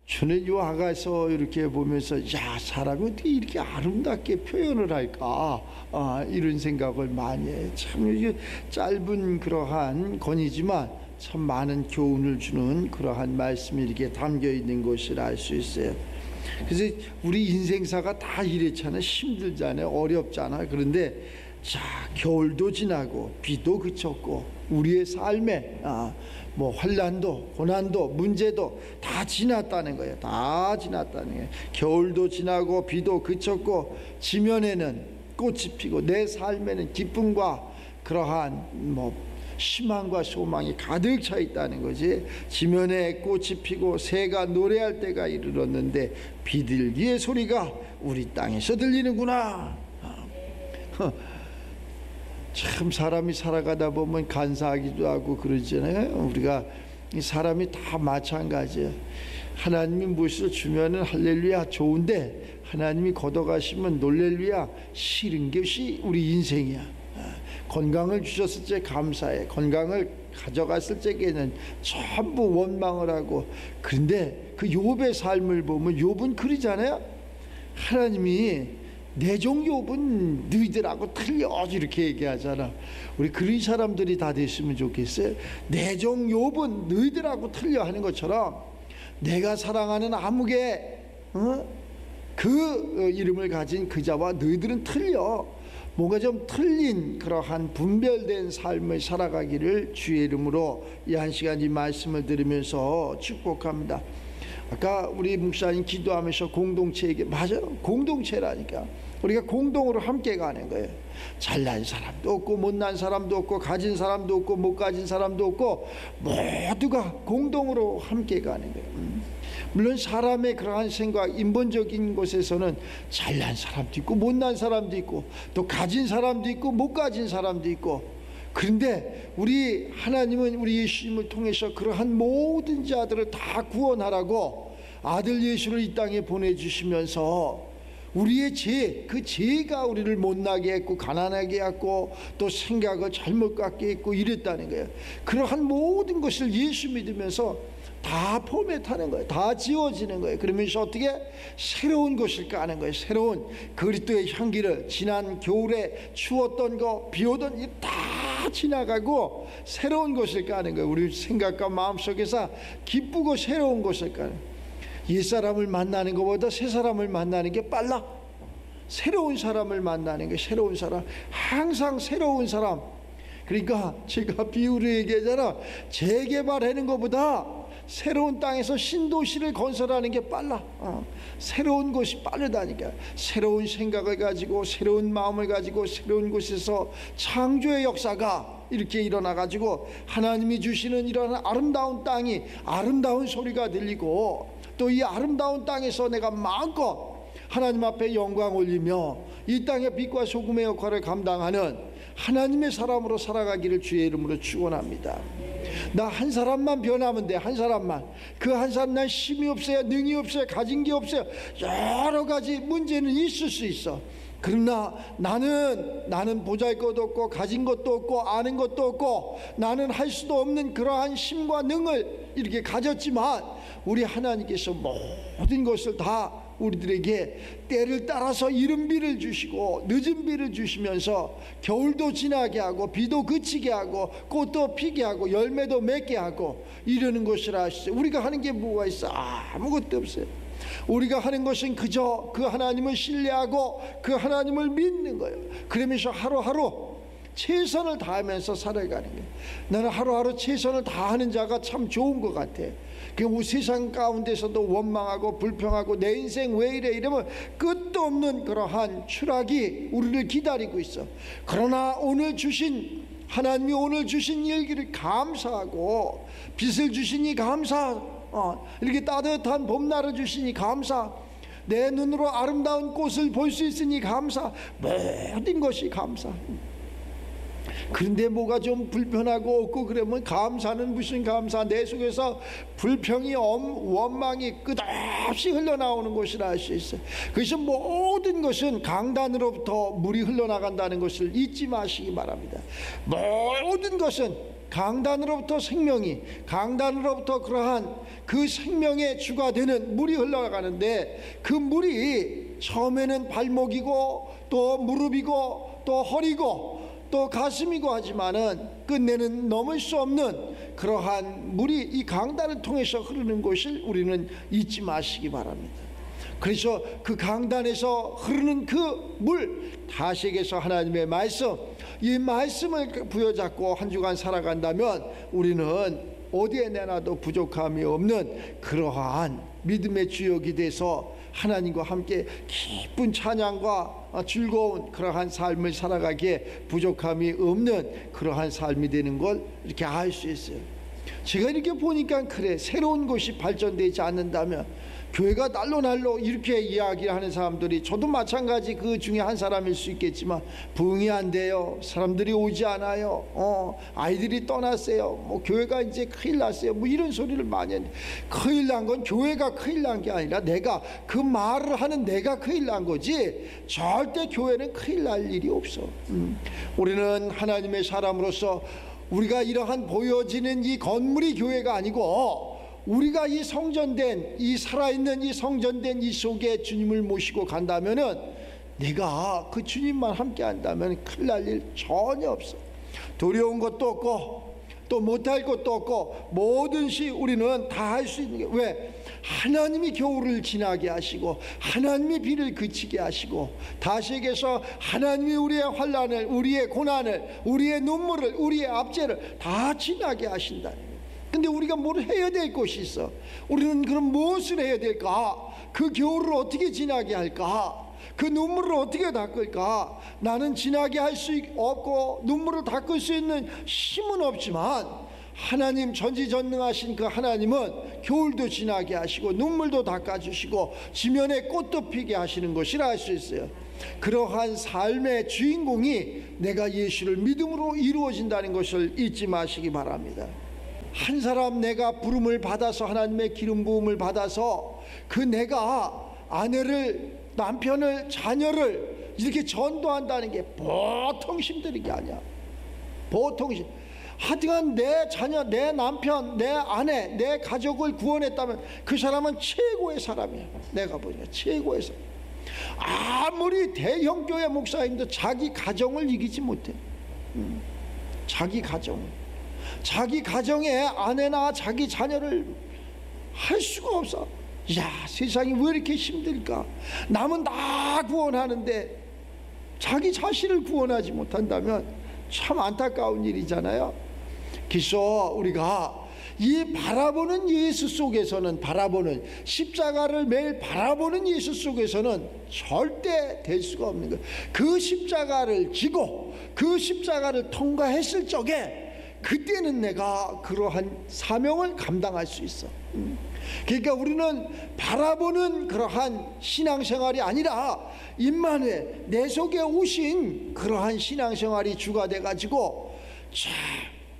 저는 이 아가서 이렇게 보면서 야, 사람이 어떻게 이렇게 아름답게 표현을 할까, 이런 생각을 많이 해요. 참 이게 짧은 그러한 건이지만 참 많은 교훈을 주는 그러한 말씀이 이렇게 담겨 있는 것을 알 수 있어요. 그래서 우리 인생사가 다 이렇잖아요. 힘들잖아요. 어렵잖아요. 그런데 자, 겨울도 지나고 비도 그쳤고 우리의 삶에 뭐 환난도 고난도 문제도 다 지났다는 거예요. 다 지났다는 거예요. 겨울도 지나고 비도 그쳤고 지면에는 꽃이 피고 내 삶에는 기쁨과 그러한 뭐 희망과 소망이 가득 차 있다는 거지. 지면에 꽃이 피고 새가 노래할 때가 이르렀는데 비둘기의 소리가 우리 땅에서 들리는구나. 참 사람이 살아가다 보면 간사하기도 하고 그러잖아요. 우리가 이 사람이 다 마찬가지예요. 하나님이 무엇을 주면은 할렐루야 좋은데 하나님이 걷어가시면 놀렐루야 싫은 것이 우리 인생이야. 건강을 주셨을 때 감사해. 건강을 가져갔을 적에는 전부 원망을 하고. 그런데 그 욥의 삶을 보면 욥은 그러잖아요. 하나님이 내 종 욥은 너희들하고 틀려 이렇게 얘기하잖아. 우리 그런 사람들이 다 됐으면 좋겠어요. 내 종 욥은 너희들하고 틀려 하는 것처럼 내가 사랑하는 아무개 그 이름을 가진 그자와 너희들은 틀려. 뭔가 좀 틀린 그러한 분별된 삶을 살아가기를 주의 이름으로 이 한 시간 이 말씀을 들으면서 축복합니다. 아까 우리 목사님 기도하면서 공동체 얘기, 맞아요. 공동체라니까. 우리가 공동으로 함께 가는 거예요. 잘난 사람도 없고 못난 사람도 없고 가진 사람도 없고 못 가진 사람도 없고 모두가 공동으로 함께 가는 거예요. 물론 사람의 그러한 생각, 인본적인 곳에서는 잘난 사람도 있고 못난 사람도 있고 또 가진 사람도 있고 못 가진 사람도 있고. 그런데 우리 하나님은 우리 예수님을 통해서 그러한 모든 자들을 다 구원하라고 아들 예수를 이 땅에 보내주시면서 우리의 죄, 그 죄가 우리를 못나게 했고 가난하게 했고 또 생각을 잘못 갖게 했고 이랬다는 거예요. 그러한 모든 것을 예수 믿으면서 다 포맷하는 거예요. 다 지워지는 거예요. 그러면서 어떻게 새로운 것을 까는 거예요. 새로운 그리스도의 향기를 지난 겨울에 추웠던 거 비 오던 일 다 지나가고 새로운 것을 까는 거예요. 우리 생각과 마음속에서 기쁘고 새로운 것을 까는 거예요. 옛사람을 만나는 것보다 새 사람을 만나는 게 빨라. 새로운 사람을 만나는 게 새로운 사람, 항상 새로운 사람. 그러니까 제가 비유를 얘기하잖아. 재개발하는 것보다 새로운 땅에서 신도시를 건설하는 게 빨라. 새로운 것이 빠르다니까. 새로운 생각을 가지고 새로운 마음을 가지고 새로운 곳에서 창조의 역사가 이렇게 일어나가지고 하나님이 주시는 이런 아름다운 땅이 아름다운 소리가 들리고 또 이 아름다운 땅에서 내가 마음껏 하나님 앞에 영광 올리며 이 땅의 빛과 소금의 역할을 감당하는 하나님의 사람으로 살아가기를 주의 이름으로 축원합니다. 나 한 사람만 변하면 돼. 한 사람만. 그 한 사람 난 힘이 없어요, 능이 없어요, 가진 게 없어요. 여러 가지 문제는 있을 수 있어. 그러나 나는 보잘것도 없고 가진 것도 없고 아는 것도 없고 나는 할 수도 없는 그러한 힘과 능을 이렇게 가졌지만 우리 하나님께서 모든 것을 다 우리들에게 때를 따라서 이른 비를 주시고 늦은 비를 주시면서 겨울도 지나게 하고 비도 그치게 하고 꽃도 피게 하고 열매도 맺게 하고 이러는 것을 아시죠? 우리가 하는 게 뭐가 있어? 아무것도 없어요. 우리가 하는 것은 그저 그 하나님을 신뢰하고 그 하나님을 믿는 거예요. 그러면서 하루하루 최선을 다하면서 살아가는 거예요. 나는 하루하루 최선을 다하는 자가 참 좋은 것 같아. 그 세상 가운데서도 원망하고 불평하고 내 인생 왜 이래 이러면 끝도 없는 그러한 추락이 우리를 기다리고 있어. 그러나 오늘 주신 하나님이 오늘 주신 일기를 감사하고 빛을 주시니 감사, 이렇게 따뜻한 봄날을 주시니 감사, 내 눈으로 아름다운 꽃을 볼 수 있으니 감사, 모든 것이 감사. 그런데 뭐가 좀 불편하고 없고 그러면 감사는 무슨 감사. 내 속에서 불평이 원망이 끝없이 흘러나오는 것이라 할 수 있어요. 그래서 모든 것은 강단으로부터 물이 흘러나간다는 것을 잊지 마시기 바랍니다. 모든 것은 강단으로부터 생명이, 강단으로부터 그러한 그 생명의 주가 되는 물이 흘러가는데, 그 물이 처음에는 발목이고 또 무릎이고 또 허리고 또 가슴이고 하지만은 끝내는 넘을 수 없는 그러한 물이 이 강단을 통해서 흐르는 것을 우리는 잊지 마시기 바랍니다. 그래서 그 강단에서 흐르는 그 물, 다시에게서 하나님의 말씀, 이 말씀을 부여잡고 한 주간 살아간다면 우리는 어디에 내놔도 부족함이 없는 그러한 믿음의 주역이 돼서 하나님과 함께 기쁜 찬양과 즐거운 그러한 삶을 살아가기에 부족함이 없는 그러한 삶이 되는 걸 이렇게 알 수 있어요. 제가 이렇게 보니까 그래, 새로운 것이 발전되지 않는다면 교회가 날로 이렇게 이야기하는 사람들이, 저도 마찬가지 그 중에 한 사람일 수 있겠지만, 부흥이 안 돼요, 사람들이 오지 않아요, 아이들이 떠났어요, 뭐 교회가 이제 큰일 났어요, 뭐 이런 소리를 많이 했는데, 큰일 난 건 교회가 큰일 난 게 아니라 내가 그 말을 하는 내가 큰일 난 거지, 절대 교회는 큰일 날 일이 없어. 우리는 하나님의 사람으로서 우리가 이러한 보여지는 이 건물이 교회가 아니고, 우리가 이 성전된, 이 살아있는 이 성전된 이 속에 주님을 모시고 간다면은, 내가 그 주님만 함께 한다면 큰일 날 일 전혀 없어. 두려운 것도 없고 또 못할 것도 없고, 뭐든지 우리는 다 할 수 있는 게, 왜? 하나님이 겨울을 지나게 하시고 하나님이 비를 그치게 하시고, 다시에게서 하나님이 우리의 환난을, 우리의 고난을, 우리의 눈물을, 우리의 압제를 다 지나게 하신다. 근데 우리가 뭘 해야 될 것이 있어. 우리는 그럼 무엇을 해야 될까? 그 겨울을 어떻게 지나게 할까? 그 눈물을 어떻게 닦을까? 나는 지나게 할 수 없고 눈물을 닦을 수 있는 힘은 없지만, 하나님 전지전능하신 그 하나님은 겨울도 지나게 하시고 눈물도 닦아주시고 지면에 꽃도 피게 하시는 것이라 할 수 있어요. 그러한 삶의 주인공이 내가 예수를 믿음으로 이루어진다는 것을 잊지 마시기 바랍니다. 한 사람, 내가 부름을 받아서, 하나님의 기름 부음을 받아서 그 내가 아내를, 남편을, 자녀를 이렇게 전도한다는 게 보통 힘든 게 아니야. 보통 하여간 내 자녀, 내 남편, 내 아내, 내 가족을 구원했다면 그 사람은 최고의 사람이야. 내가 보니까 최고의 사람. 아무리 대형 교회 목사님도 자기 가정을 이기지 못해. 자기 가정에 아내나 자기 자녀를 할 수가 없어. 야, 세상이 왜 이렇게 힘들까? 남은 다 구원하는데 자기 자신을 구원하지 못한다면 참 안타까운 일이잖아요. 그래서 우리가 이 바라보는 예수 속에서는, 바라보는 십자가를 매일 바라보는 예수 속에서는 절대 될 수가 없는 거예요. 그 십자가를 지고 그 십자가를 통과했을 적에, 그때는 내가 그러한 사명을 감당할 수 있어. 그러니까 우리는 바라보는 그러한 신앙생활이 아니라 임마누엘, 내 속에 오신 그러한 신앙생활이 주가 돼가지고,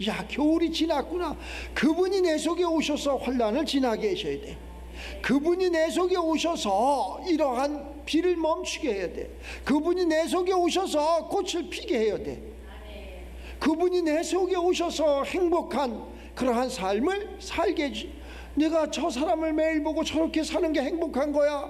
야, 겨울이 지났구나. 그분이 내 속에 오셔서 환난을 지나게 하셔야 돼. 그분이 내 속에 오셔서 이러한 비를 멈추게 해야 돼. 그분이 내 속에 오셔서 꽃을 피게 해야 돼. 그분이 내 속에 오셔서 행복한 그러한 삶을 살게 해주시. 내가 저 사람을 매일 보고 저렇게 사는 게 행복한 거야,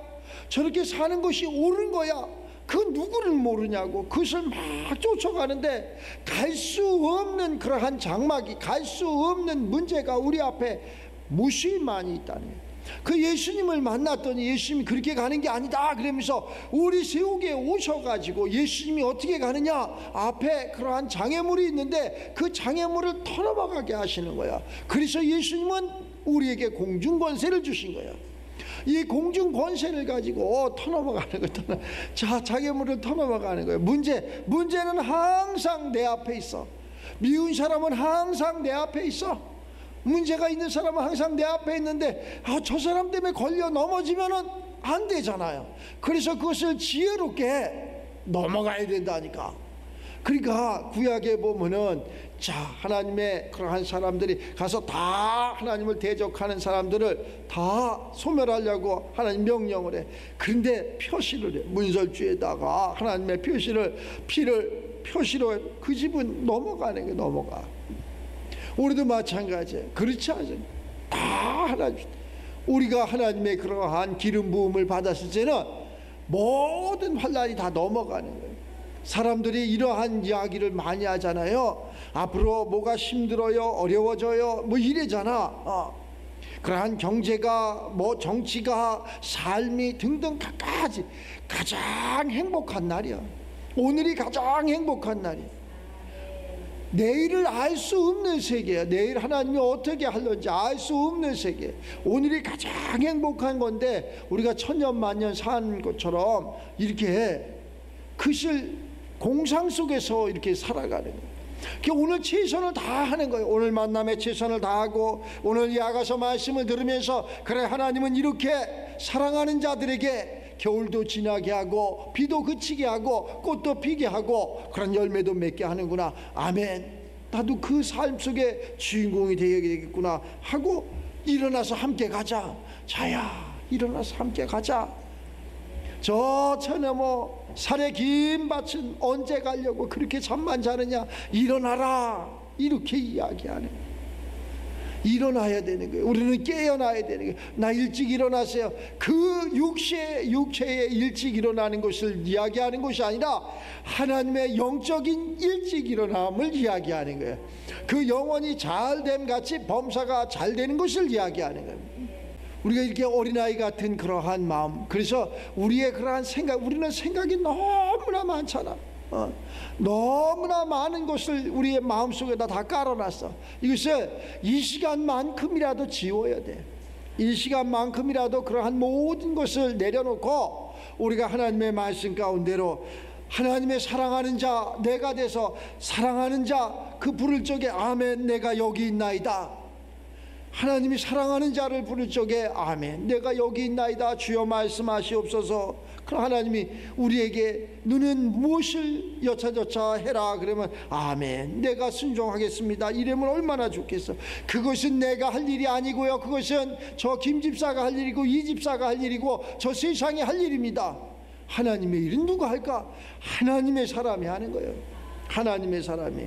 저렇게 사는 것이 옳은 거야, 그 누구를 모르냐고 그것을 막 쫓아가는데 갈 수 없는 그러한 장막이, 갈 수 없는 문제가 우리 앞에 무수히 많이 있다는 거예요. 그 예수님을 만났더니 예수님이 그렇게 가는 게 아니다 그러면서 우리 세우게 오셔가지고, 예수님이 어떻게 가느냐, 앞에 그러한 장애물이 있는데 그 장애물을 터넘어가게 하시는 거야. 그래서 예수님은 우리에게 공중권세를 주신 거야. 이 공중권세를 가지고 터넘어가는 거야. 자, 장애물을 터넘어가는 거야. 문제는 항상 내 앞에 있어. 미운 사람은 항상 내 앞에 있어. 문제가 있는 사람은 항상 내 앞에 있는데, 저 사람 때문에 걸려 넘어지면은 안 되잖아요. 그래서 그것을 지혜롭게 넘어가야 된다니까. 그러니까 구약에 보면은, 자, 하나님의 그러한 사람들이 가서 다 하나님을 대적하는 사람들을 다 소멸하려고 하나님 명령을 해. 그런데 표시를 해. 문설주에다가 하나님의 피를 표시로 해. 그 집은 넘어가는 게 넘어가. 우리도 마찬가지예요. 그렇지 않아요. 다 하나님, 우리가 하나님의 그러한 기름 부음을 받았을 때는 모든 환난이 다 넘어가는 거예요. 사람들이 이러한 이야기를 많이 하잖아요. 앞으로 뭐가 힘들어요, 어려워져요, 뭐 이래잖아. 그러한 경제가, 뭐 정치가, 삶이 등등 각가지 가장 행복한 날이야. 오늘이 가장 행복한 날이야. 내일을 알 수 없는 세계야. 내일 하나님이 어떻게 하는지 알 수 없는 세계. 오늘이 가장 행복한 건데 우리가 천년만년 산 것처럼 이렇게 그것을 공상 속에서 이렇게 살아가는 거예요. 오늘 최선을 다하는 거예요. 오늘 만남에 최선을 다하고 오늘 야가서 말씀을 들으면서 그래, 하나님은 이렇게 사랑하는 자들에게 겨울도 지나게 하고 비도 그치게 하고 꽃도 피게 하고 그런 열매도 맺게 하는구나. 아멘. 나도 그 삶 속에 주인공이 되겠구나 하고 일어나서 함께 가자. 자야, 일어나서 함께 가자. 저 저녁 살의 긴 밭은 언제 가려고 그렇게 잠만 자느냐. 일어나라. 이렇게 이야기하는 거예요. 일어나야 되는 거예요. 우리는 깨어나야 되는 거예요. 나 일찍 일어나세요. 그 육체에 일찍 일어나는 것을 이야기하는 것이 아니라 하나님의 영적인 일찍 일어남을 이야기하는 거예요. 그 영혼이 잘됨 같이 범사가 잘 되는 것을 이야기하는 거예요. 우리가 이렇게 어린아이 같은 그러한 마음, 그래서 우리의 그러한 생각, 우리는 생각이 너무나 많잖아. 너무나 많은 것을 우리의 마음속에다 다 깔아놨어. 이것을 이 시간만큼이라도 지워야 돼. 이 시간만큼이라도 그러한 모든 것을 내려놓고 우리가 하나님의 말씀 가운데로 하나님의 사랑하는 자, 내가 돼서 사랑하는 자 그 부를 적에 아멘, 내가 여기 있나이다. 하나님이 사랑하는 자를 부를 적에 아멘, 내가 여기 있나이다. 주여 말씀하시옵소서. 그럼 하나님이 우리에게 너는 무엇을 여차저차 해라 그러면 아멘, 내가 순종하겠습니다. 이러면 얼마나 좋겠어. 그것은 내가 할 일이 아니고요, 그것은 저 김집사가 할 일이고 이 집사가 할 일이고 저 세상이 할 일입니다. 하나님의 일은 누가 할까? 하나님의 사람이 하는 거예요. 하나님의 사람이.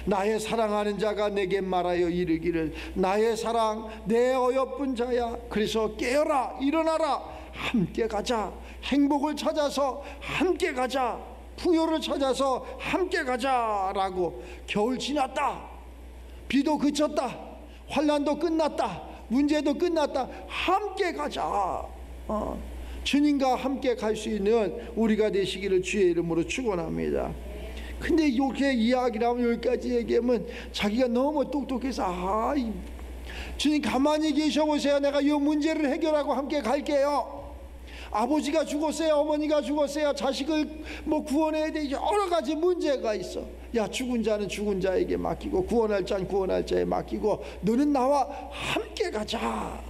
나의 사랑하는 자가 내게 말하여 이르기를 나의 사랑 내 어여쁜 자야. 그래서 깨어라, 일어나라, 함께 가자. 행복을 찾아서 함께 가자. 풍요를 찾아서 함께 가자라고. 겨울 지났다, 비도 그쳤다, 환난도 끝났다, 문제도 끝났다, 함께 가자. 주님과 함께 갈 수 있는 우리가 되시기를 주의 이름으로 축원합니다. 근데 이렇게 이야기를 하면 여기까지 얘기하면 자기가 너무 똑똑해서 주님 가만히 계셔보세요. 내가 이 문제를 해결하고 함께 갈게요. 아버지가 죽었어요, 어머니가 죽었어요, 자식을 뭐 구원해야 돼, 여러 가지 문제가 있어. 야, 죽은 자는 죽은 자에게 맡기고 구원할 자는 구원할 자에 맡기고 너는 나와 함께 가자.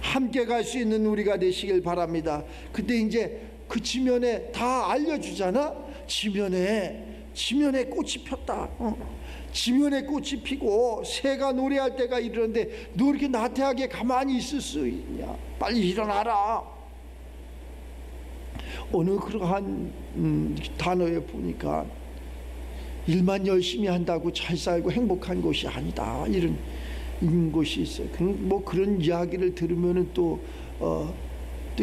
함께 갈 수 있는 우리가 되시길 바랍니다. 그때 이제 그 지면에 다 알려주잖아. 지면에 꽃이 폈다. 지면에 꽃이 피고 새가 노래할 때가 이르는데 너 이렇게 나태하게 가만히 있을 수 있냐? 빨리 일어나라. 어느 그러한 단어에 보니까 일만 열심히 한다고 잘 살고 행복한 것이 아니다, 이런 것이 있어요. 뭐 그런 이야기를 들으면은 또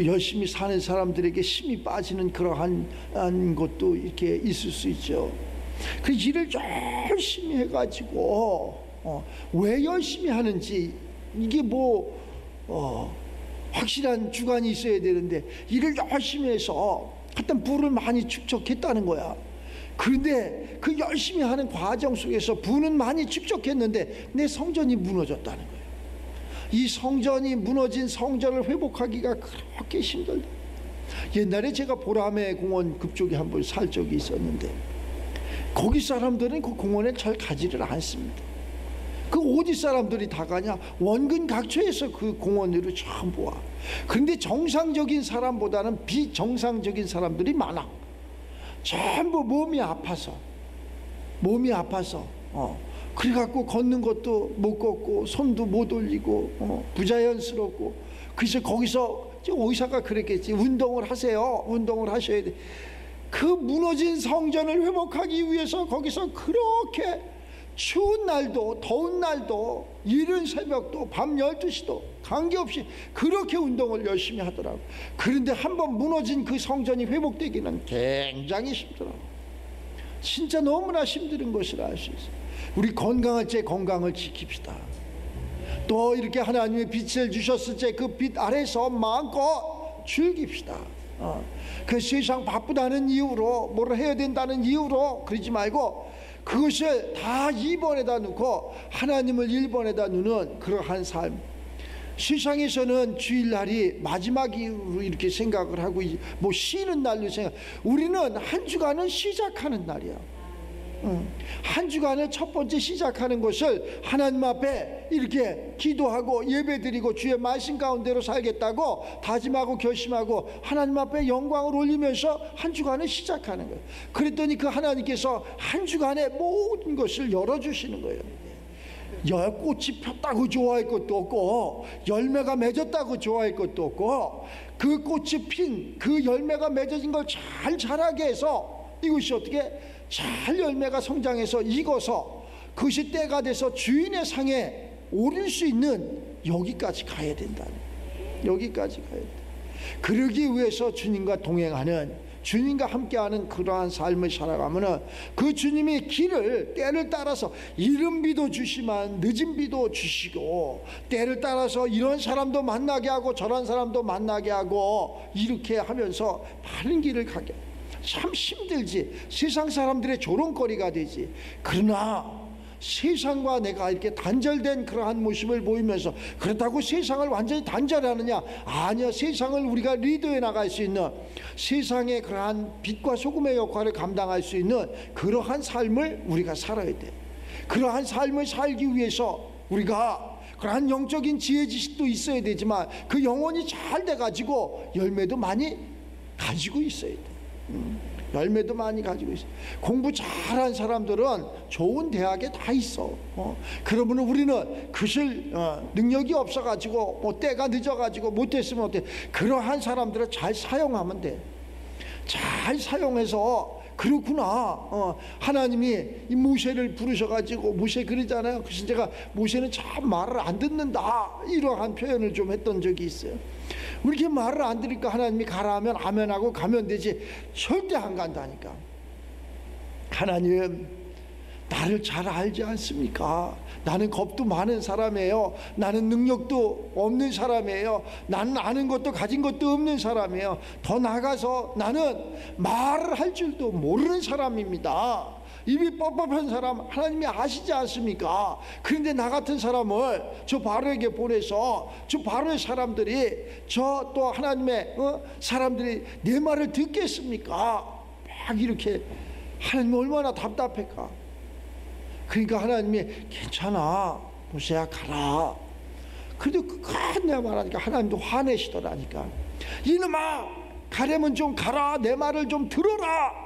열심히 사는 사람들에게 힘이 빠지는 그러한 것도 이렇게 있을 수 있죠. 그 일을 열심히 해가지고 왜 열심히 하는지 이게 확실한 주관이 있어야 되는데 일을 열심히 해서 하여튼 부를 많이 축적했다는 거야. 그런데 그 열심히 하는 과정 속에서 부는 많이 축적했는데 내 성전이 무너졌다는 거예요. 이 성전이 무너진 성전을 회복하기가 그렇게 힘들다. 옛날에 제가 보라매 공원 그쪽에 한번 살 적이 있었는데 거기 사람들은 그 공원에 잘 가지를 않습니다. 그 어디 사람들이 다 가냐? 원근 각처에서 그 공원으로 전부 와. 그런데 정상적인 사람보다는 비정상적인 사람들이 많아. 전부 몸이 아파서 그래갖고 걷는 것도 못 걷고 손도 못 올리고 부자연스럽고. 그래서 거기서 의사가 그랬겠지. 운동을 하세요. 운동을 하셔야 돼. 그 무너진 성전을 회복하기 위해서 거기서 그렇게 추운 날도 더운 날도 이른 새벽도 밤 12시도 관계없이 그렇게 운동을 열심히 하더라고. 그런데 한번 무너진 그 성전이 회복되기는 굉장히 힘들어. 진짜 너무나 힘든 것을 알 수 있어요. 우리 건강할 때 건강을 지킵시다. 또 이렇게 하나님의 빛을 주셨을 때 그 빛 아래서 마음껏 즐깁시다. 그 세상 바쁘다는 이유로 뭐를 해야 된다는 이유로 그러지 말고 그것을 다 2번에다 놓고 하나님을 1번에다 놓는 그러한 삶. 세상에서는 주일날이 마지막으로 이렇게 생각을 하고 뭐 쉬는 날로 생각. 우리는 한 주간을 시작하는 날이야. 한 주간을 첫 번째 시작하는 것을 하나님 앞에 이렇게 기도하고 예배드리고 주의 말씀 가운데로 살겠다고 다짐하고 결심하고 하나님 앞에 영광을 올리면서 한 주간을 시작하는 거예요. 그랬더니 그 하나님께서 한 주간의 모든 것을 열어주시는 거예요. 꽃이 폈다고 좋아할 것도 없고 열매가 맺었다고 좋아할 것도 없고 그 꽃이 핀 그 열매가 맺어진 걸 잘 자라게 해서 이것이 어떻게 잘 열매가 성장해서 익어서 그것이 때가 돼서 주인의 상에 오를 수 있는 여기까지 가야 된다. 여기까지 가야 돼. 그러기 위해서 주님과 동행하는, 주님과 함께하는 그러한 삶을 살아가면은 그 주님이 길을 때를 따라서 이른 비도 주시만 늦은 비도 주시고 때를 따라서 이런 사람도 만나게 하고 저런 사람도 만나게 하고 이렇게 하면서 바른 길을 가게. 참 힘들지. 세상 사람들의 조롱거리가 되지. 그러나 세상과 내가 이렇게 단절된 그러한 모습을 보이면서 그렇다고 세상을 완전히 단절하느냐? 아니야. 세상을 우리가 리더해 나갈 수 있는, 세상의 그러한 빛과 소금의 역할을 감당할 수 있는 그러한 삶을 우리가 살아야 돼. 그러한 삶을 살기 위해서 우리가 그러한 영적인 지혜 지식도 있어야 되지만 그 영혼이 잘 돼가지고 열매도 많이 가지고 있어야 돼. 열매도 많이 가지고 있어. 공부 잘한 사람들은 좋은 대학에 다 있어. 그러면 우리는 그것을 능력이 없어가지고 뭐 때가 늦어가지고 못했으면 어때? 그러한 사람들을 잘 사용하면 돼. 잘 사용해서 그렇구나. 하나님이 이 모세를 부르셔가지고 모세 그러잖아요. 그래서 제가 모세는 참 말을 안 듣는다 이러한 표현을 좀 했던 적이 있어요. 왜 이렇게 말을 안 들으니까 하나님이 가라 하면 아멘하고 가면 되지 절대 안 간다니까. 하나님 나를 잘 알지 않습니까? 나는 겁도 많은 사람이에요. 나는 능력도 없는 사람이에요. 나는 아는 것도 가진 것도 없는 사람이에요. 더 나아가서 나는 말을 할 줄도 모르는 사람입니다. 입이 뻑뻑한 사람 하나님이 아시지 않습니까? 그런데 나 같은 사람을 저 바로에게 보내서 저 바로의 사람들이 저 또 하나님의 사람들이 내 말을 듣겠습니까? 막 이렇게 하나님이 얼마나 답답할까. 그러니까 하나님이 괜찮아 모세야 가라. 그래도 끝까지 내가 말하니까 하나님도 화내시더라니까. 이놈아 가려면 좀 가라. 내 말을 좀 들어라.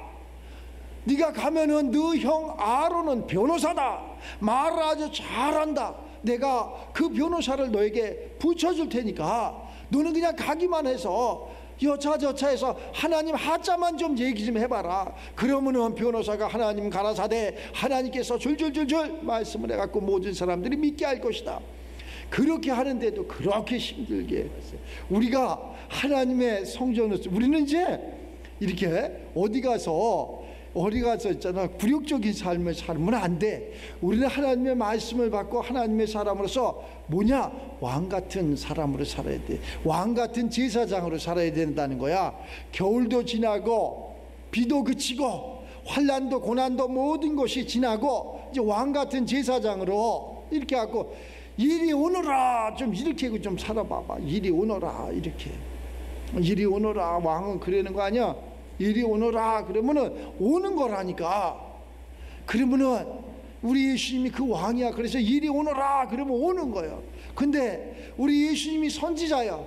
네가 가면은 너 형 아론은 변호사다. 말을 아주 잘한다. 내가 그 변호사를 너에게 붙여줄 테니까 너는 그냥 가기만 해서 여차저차 해서 하나님 하자만 좀 얘기 좀 해봐라. 그러면은 변호사가 하나님 가라사대 하나님께서 줄줄줄줄 말씀을 해갖고 모든 사람들이 믿게 할 것이다. 그렇게 하는데도 그렇게 힘들게 했어요. 우리가 하나님의 성전을, 우리는 이제 이렇게 어디 가서 있잖아. 굴욕적인 삶을 살면 안 돼. 우리는 하나님의 말씀을 받고 하나님의 사람으로서 뭐냐? 왕 같은 사람으로 살아야 돼. 왕 같은 제사장으로 살아야 된다는 거야. 겨울도 지나고 비도 그치고 환난도 고난도 모든 것이 지나고 이제 왕 같은 제사장으로 이렇게 하고 이리 오너라 좀 이렇게 좀 살아봐봐. 이리 오너라 이렇게. 이리 오너라. 왕은 그러는 거 아니야? 이리 오너라 그러면은 오는 거라니까. 그러면은 우리 예수님이 그 왕이야. 그래서 이리 오너라 그러면 오는 거예요. 근데 우리 예수님이 선지자야.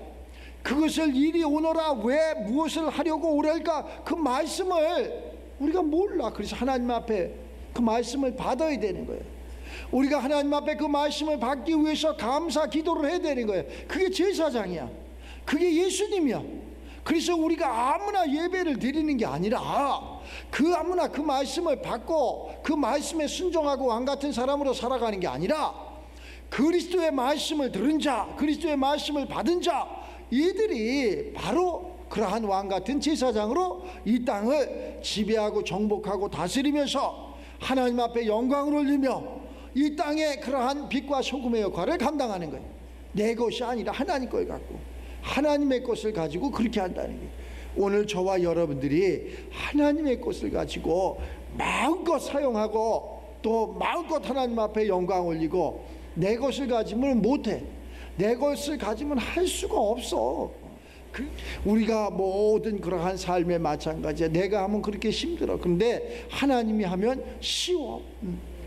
그것을 이리 오너라 왜 무엇을 하려고 오랄까 그 말씀을 우리가 몰라. 그래서 하나님 앞에 그 말씀을 받아야 되는 거예요. 우리가 하나님 앞에 그 말씀을 받기 위해서 감사 기도를 해야 되는 거예요. 그게 제사장이야. 그게 예수님이야. 그래서 우리가 아무나 예배를 드리는 게 아니라 그 아무나 그 말씀을 받고 그 말씀에 순종하고 왕 같은 사람으로 살아가는 게 아니라 그리스도의 말씀을 들은 자, 그리스도의 말씀을 받은 자, 이들이 바로 그러한 왕 같은 제사장으로 이 땅을 지배하고 정복하고 다스리면서 하나님 앞에 영광을 올리며 이 땅에 그러한 빛과 소금의 역할을 감당하는 거예요. 내 것이 아니라 하나님 걸 갖고 하나님의 것을 가지고 그렇게 한다는 거예요. 오늘 저와 여러분들이 하나님의 것을 가지고 마음껏 사용하고 또 마음껏 하나님 앞에 영광 올리고 내 것을 가지면 못해. 내 것을 가지면 할 수가 없어. 우리가 모든 그러한 삶에 마찬가지야. 내가 하면 그렇게 힘들어. 그런데 하나님이 하면 쉬워.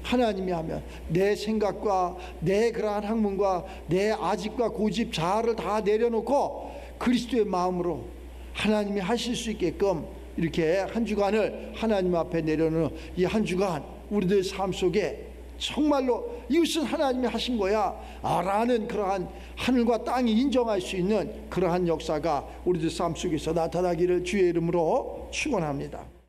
하나님이 하면 내 생각과 내 그러한 학문과 내 아집과 고집 자아를 다 내려놓고 그리스도의 마음으로 하나님이 하실 수 있게끔 이렇게 한 주간을 하나님 앞에 내려놓는 이 한 주간 우리들 삶 속에 정말로 이것은 하나님이 하신 거야 라는 그러한 하늘과 땅이 인정할 수 있는 그러한 역사가 우리들 삶 속에서 나타나기를 주의 이름으로 축원합니다.